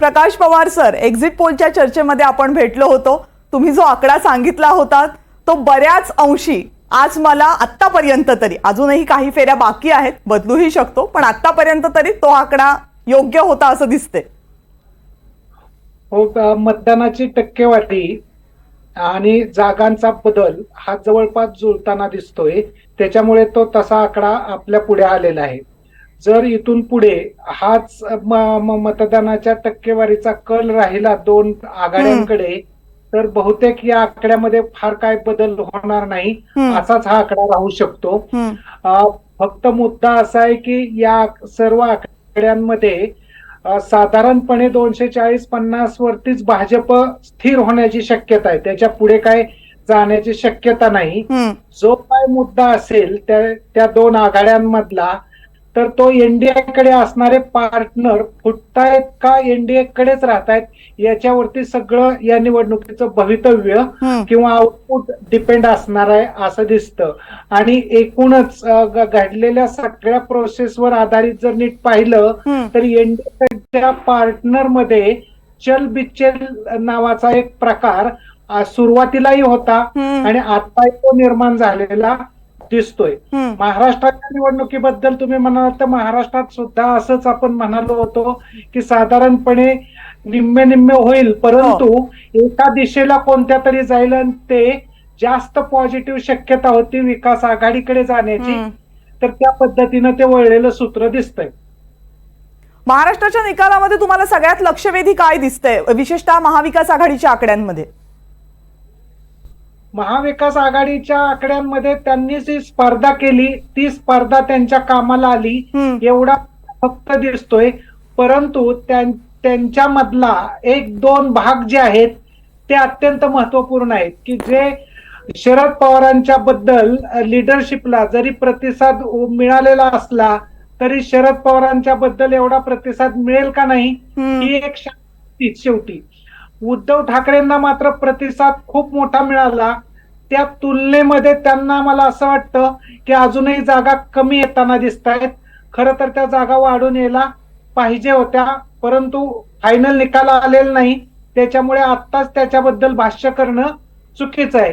प्रकाश Pawar sir, exit पोलच्या चर्चेमध्ये आपण भेटलो होतो. तुम्ही जो आकडा सांगितला होता तो बऱ्याच अंशी आज मला आतापर्यंत तरी, अजूनही काही फेऱ्या बाकी आहेत, बदलूही शकतो, पण आतापर्यंत तरी तो आकडा योग्य होता असं दिसते. हो, मतदानाची टक्केवारी आणि जागांचा बदल हा जवळपास जुळताना दिसतोय. त्याच्यामुळे तो तसा आकडा आपल्या पुढे आलेला आहे. जर इथून पुढे हाच मतदानाच्या टक्केवारीचा कल राहिला दोन आघाड्यांकडे, तर बहुतेक या आकड्यामध्ये फार काय बदल होणार नाही, असाच हा आकडा राहू शकतो. फक्त मुद्दा असा आहे की या सर्व आकड्यांमध्ये साधारणपणे 240-50 वरतीच भाजप स्थिर होण्याची शक्यता आहे. त्याच्या पुढे काय जाण्याची शक्यता नाही. जो काय मुद्दा असेल त्या दोन आघाड्यांमधला, तर तो एनडीए कडे असणारे पार्टनर फुटतायत का एनडीए कडेच राहतायत याच्यावरती सगळं या निवडणुकीचं भवितव्य किंवा आउटपुट डिपेंड असणार आहे असं दिसतं. आणि एकूणच घडलेल्या सगळ्या प्रोसेसवर आधारित जर नीट पाहिलं तर एनडीएच्या पार्टनर मध्ये चल बिचल नावाचा एक प्रकार सुरुवातीलाही होता आणि आता तो निर्माण झालेला दिसतोय. महाराष्ट्राच्या निवडणुकीबद्दल तुम्ही म्हणाल तर महाराष्ट्रात सुद्धा असंच आपण म्हणालो होतो की साधारणपणे निम्मे निम्मे होईल, परंतु एका दिशेला कोणत्या तरी जाईल आणि ते जास्त पॉझिटिव्ह शक्यता होती विकास आघाडीकडे जाण्याची. तर त्या पद्धतीनं ते वळलेलं सूत्र दिसतंय. महाराष्ट्राच्या निकालामध्ये तुम्हाला सगळ्यात लक्षवेधी काय दिसतंय, विशेषतः महाविकास आघाडीच्या आकड्यांमध्ये? महाविकास आघाडीच्या आकड्यांमध्ये त्यांनी जी स्पर्धा केली ती स्पर्धा त्यांच्या कामाला आली एवढा फक्त दिसतोय. परंतु त्यांच्या मधला एक दोन भाग जे आहेत ते अत्यंत महत्वपूर्ण आहेत की जे शरद पवारांच्या बद्दल लिडरशिपला जरी प्रतिसाद मिळालेला असला तरी शरद पवारांच्या बद्दल एवढा प्रतिसाद मिळेल का नाही ही एक शेवटी. उद्धव ठाकरेंना मात्र प्रतिसाद खूप मोठा मिळाला. त्या तुलनेमध्ये त्यांना मला असं वाटतं की अजूनही जागा कमी येताना दिसत आहेत. खरं तर त्या जागा वाढून यायला पाहिजे होत्या, परंतु फायनल निकाल आलेला नाही. त्याच्यामुळे आत्ताच त्याच्याबद्दल भाष्य करणं चुकीचं आहे.